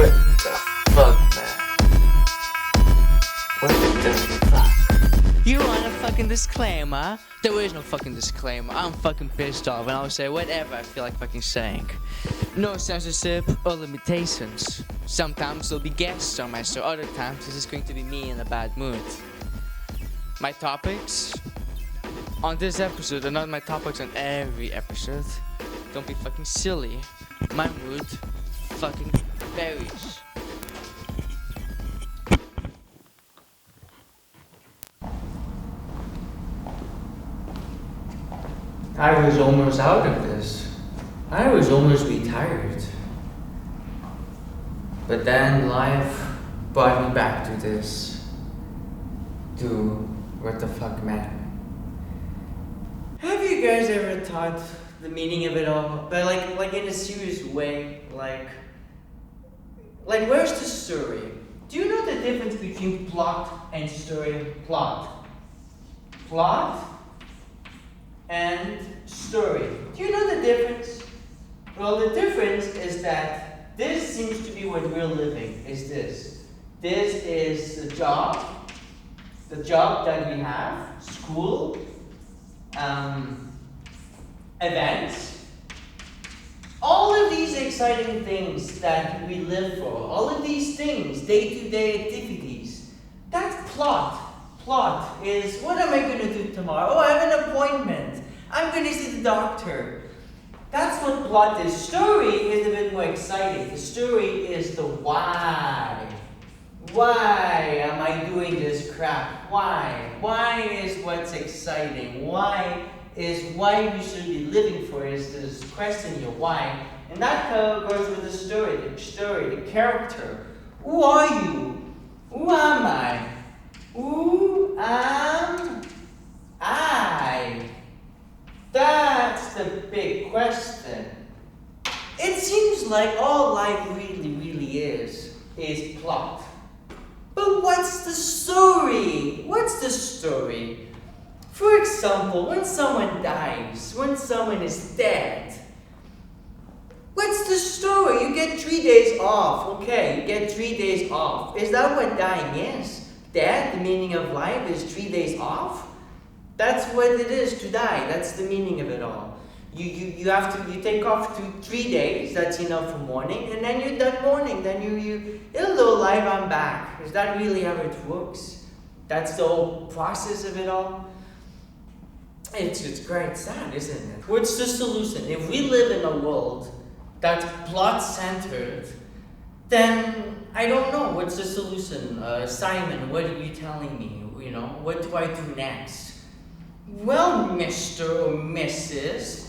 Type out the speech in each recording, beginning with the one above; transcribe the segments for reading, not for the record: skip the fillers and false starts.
What the fuck, man? What the fuck? You want a fucking disclaimer? There is no fucking disclaimer. I'm fucking pissed off and I'll say whatever I feel like fucking saying. No censorship or limitations. Sometimes there'll be guests on my show, other times this is going to be me in a bad mood. My topics on this episode are not my topics on every episode. Don't be fucking silly. My mood fucking varies. I was almost out of this. I was almost retired. But then life brought me back to this. To what the fuck, man? Have you guys ever thought the meaning of it all? But like in a serious way, like where's the story? Do you know the difference between plot and story? Plot and story. Do you know the difference? Well, the difference is that this seems to be what we're living, is this. This is the job that we have, school, events, all of these exciting things that we live for, all of these things, day-to-day activities, that's plot. Plot is, what am I going to do tomorrow? Oh, I have an appointment. I'm going to see the doctor. That's what plot is. Story is a bit more exciting. The story is the why. Why am I doing this crap? Why? Why is what's exciting? Why is why you should be living for is this question your why. And that goes with the story, the character. Who are you? Who am I? Who am I? That's the big question. It seems like all life really is plot. But what's the story? What's the story? For example, when someone dies, when someone is dead, what's the story? You get 3 days off. Okay, you get 3 days off. Is that what dying is? Death, the meaning of life is 3 days off? That's what it is to die. That's the meaning of it all. You take off 3 days, that's enough for mourning, and then you're done mourning. Then hello life, I'm back. Is that really how it works? That's the whole process of it all? It's quite sad, isn't it? What's the solution? If we live in a world that's plot-centered, then I don't know. What's the solution? Simon, what are you telling me? What do I do next? Well, Mr. or Mrs.,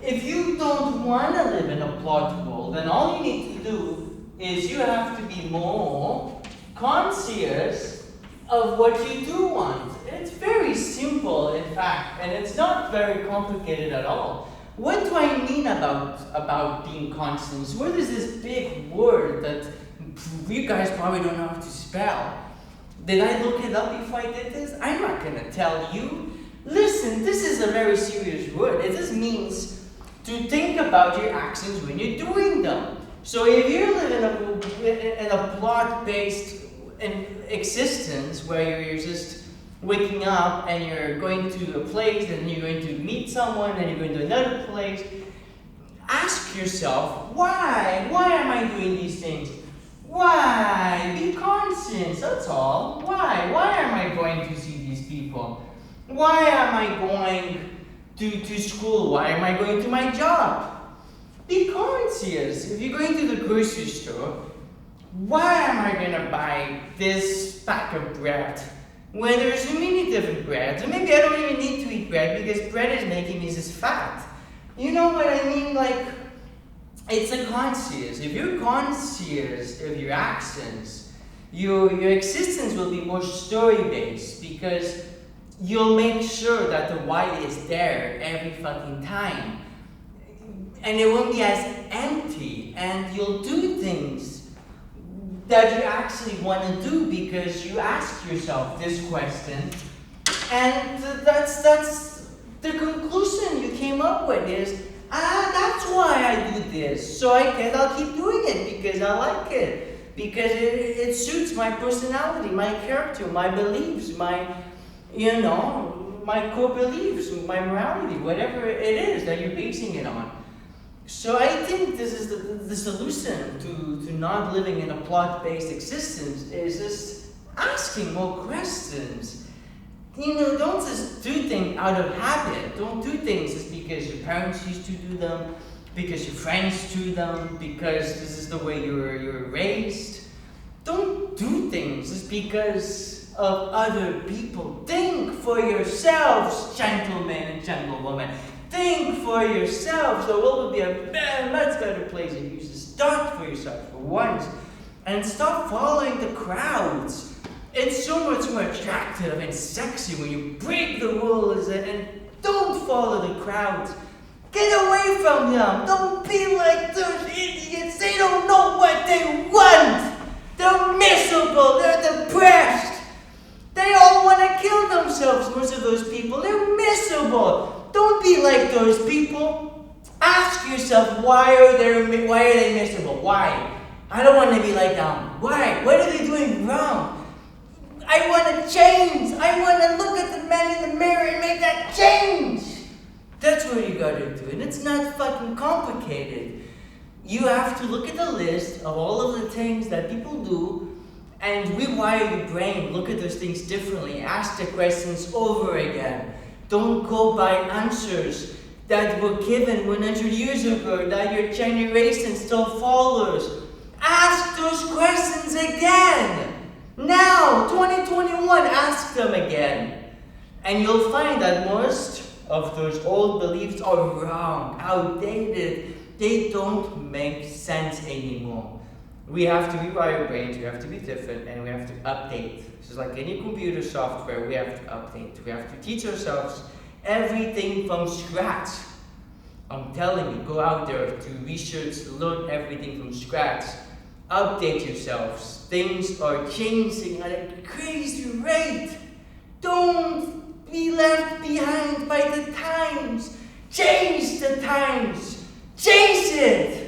if you don't want to live in a plot world, then all you need to do is you have to be more conscious of what you do want. It's very simple, in fact, and it's not very complicated at all. What do I mean about being conscious? What is this big word that you guys probably don't know how to spell? Did I look it up before I did this? I'm not going to tell you. Listen, this is a very serious word. It just means to think about your actions when you're doing them. So if you live in a plot-based existence where you're just waking up and you're going to a place, and you're going to meet someone, and you're going to another place, ask yourself, why? Why am I doing these things? Why? Be conscious, that's all. Why? Why am I going to see these people? Why am I going to school? Why am I going to my job? Be conscious. If you're going to the grocery store, why am I going to buy this pack of bread when there's so many different breads? And maybe I don't even need to eat bread because bread is making me just fat. You know what I mean? Like, it's a conscious. If you're conscious of your actions, your existence will be more story-based because you'll make sure that the why is there every fucking time. And it won't be as empty, and you'll do things that you actually want to do because you ask yourself this question, and that's the conclusion you came up with is, that's why I do this. So I'll keep doing it because I like it. Because it suits my personality, my character, my beliefs, my core beliefs, my morality, whatever it is that you're basing it on. So I think this is the solution to not living in a plot-based existence is just asking more questions. Don't just do things out of habit. Don't do things just because your parents used to do them, because your friends do them, because this is the way you were raised. Don't do things just because of other people. Think for yourselves, gentlemen and gentlewomen. Think for yourselves. The world would be a much better place if you just start for yourself for once and stop following the crowds. It's so much more attractive and sexy when you break the rules and don't follow the crowds. Get away from them. Don't be like those idiots. They don't know what they want. They're miserable. They're depressed. They all want to kill themselves, most of those people. They're miserable. Don't be like those people. Ask yourself, why are they miserable? Why? I don't want to be like them. Why? What are they doing wrong? I want to change. I want to look at the man in the mirror and make that change. That's what you gotta do. And it's not fucking complicated. You have to look at the list of all of the things that people do and rewire your brain. Look at those things differently. Ask the questions over again. Don't go by answers that were given 100 years ago that your generation still follows. Ask those questions again. Now, 2021, ask them again. And you'll find that most of those old beliefs are wrong, outdated. They don't make sense anymore. We have to rewire our brains, we have to be different, and we have to update. This is like any computer software, we have to update. We have to teach ourselves everything from scratch. I'm telling you, go out there to research, learn everything from scratch. Update yourselves. Things are changing at a crazy rate. Don't be left behind by the times. Change the times. Change it.